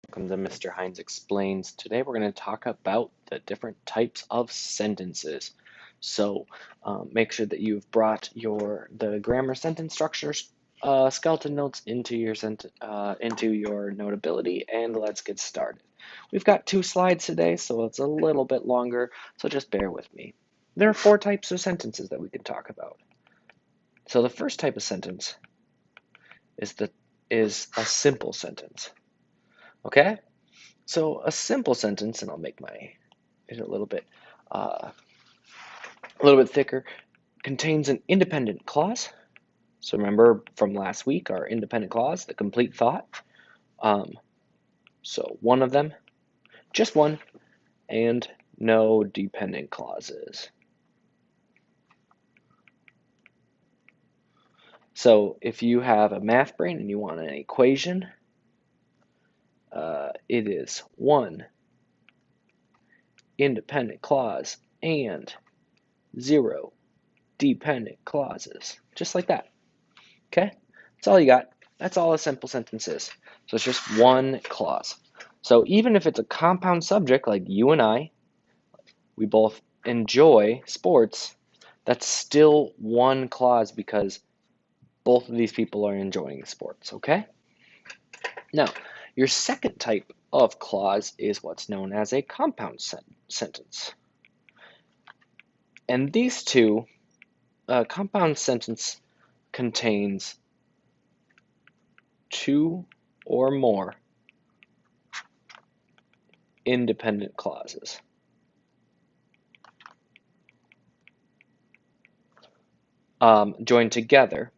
Welcome to Mr. Heins Explains. Today we're going to talk about the different types of sentences. So make sure that you've brought the grammar sentence structures skeleton notes into your Notability, and let's get started. We've got 2 slides today, so it's a little bit longer, so just bear with me. There are 4 types of sentences that we can talk about. So the first type of sentence is a simple sentence. Okay? So a simple sentence, and I'll make it a little bit thicker, contains an independent clause. So remember from last week, our independent clause, the complete thought. So one of them, just one, and no dependent clauses. So if you have a math brain and you want an equation, it is one independent clause and 0 dependent clauses, just like that. Okay, that's all you got. That's all a simple sentence is. So it's just one clause. So even if it's a compound subject like you and I, we both enjoy sports, that's still one clause because both of these people are enjoying sports, okay? Now, your second type of clause is what's known as a compound sentence. And these two, compound sentence contains 2 or more independent clauses. Joined together,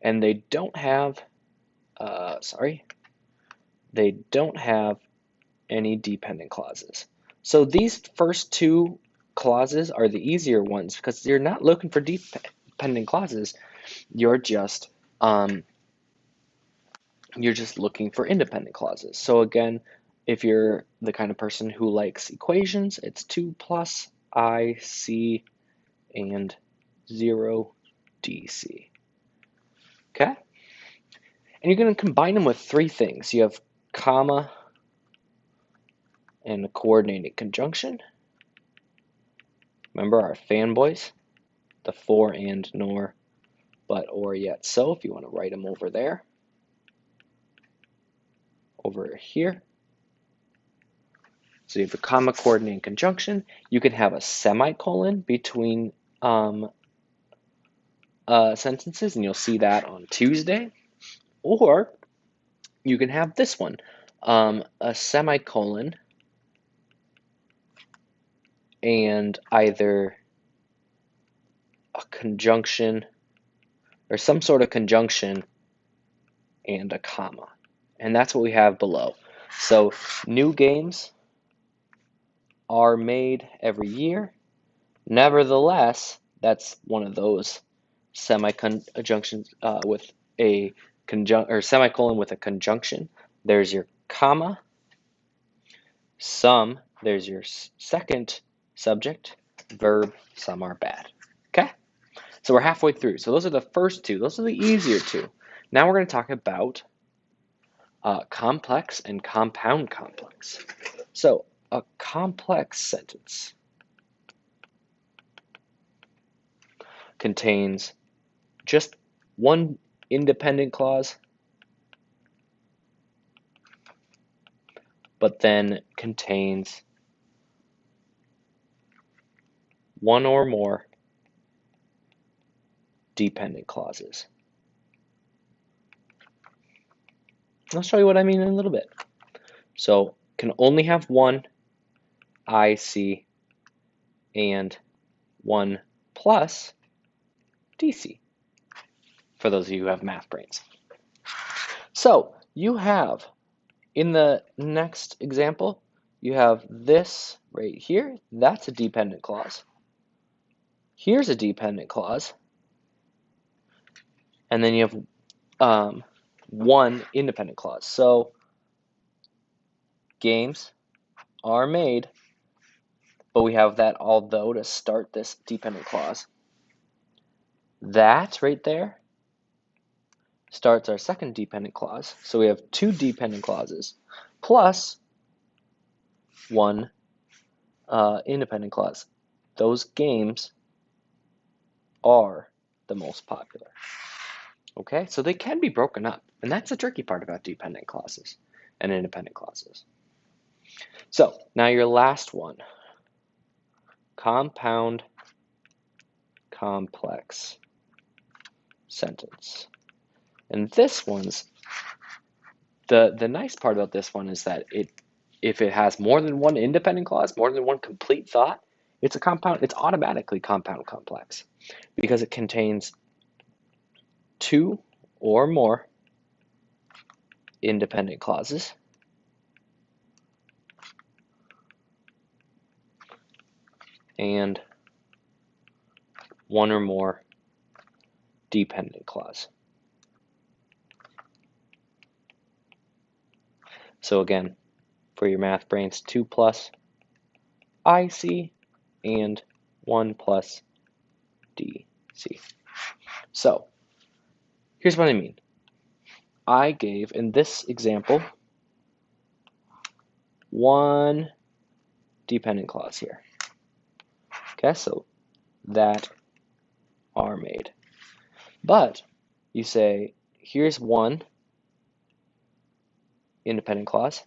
and they don't have any dependent clauses. So these first 2 clauses are the easier ones because you're not looking for dependent clauses. You're just looking for independent clauses. So again, if you're the kind of person who likes equations, it's 2 plus I, C, and 0 DC. Okay? And you're going to combine them with 3 things. You have comma and a coordinating conjunction. Remember our fanboys, the for and nor, but, or, yet, so, if you want to write them over there. Over here. So you have a comma coordinating conjunction. You can have a semicolon between sentences, and you'll see that on Tuesday. Or you can have this one, a semicolon and either a conjunction or some sort of conjunction and a comma. And that's what we have below. So new games are made every year. Nevertheless, that's one of those semi-conjunctions with a semicolon with a conjunction. There's your comma. Some, there's your second subject, verb, some are bad. Okay? So we're halfway through. So those are the first 2. Those are the easier 2. Now we're going to talk about complex and compound complex. So a complex sentence contains just one independent clause, but then contains 1 or more dependent clauses. I'll show you what I mean in a little bit. So can only have 1 I, C, and 1 plus DC, for those of you who have math brains. So you have, in the next example, you have this right here. That's a dependent clause. Here's a dependent clause. And then you have 1 independent clause. So games are made, but we have that although to start this dependent clause. That right there starts our second dependent clause. So we have two dependent clauses plus one independent clause. Those games are the most popular. Okay, so they can be broken up, and that's the tricky part about dependent clauses and independent clauses. So now your last one, compound complex sentence. And this one's, the nice part about this one is that if it has more than one independent clause, more than one complete thought, it's automatically compound complex because it contains two or more independent clauses and one or more dependent clause. So again, for your math brains, 2 plus IC and 1 plus DC. So here's what I mean. I gave, in this example, one dependent clause here. Okay, so that are made. But you say, here's one independent clause.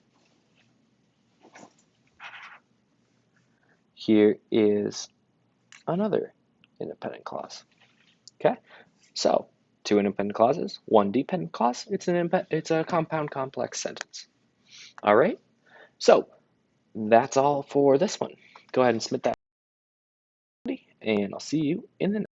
Here is another independent clause. Okay, so two independent clauses, one dependent clause. It's a compound complex sentence. All right, so that's all for this one. Go ahead and submit that, and I'll see you in the next.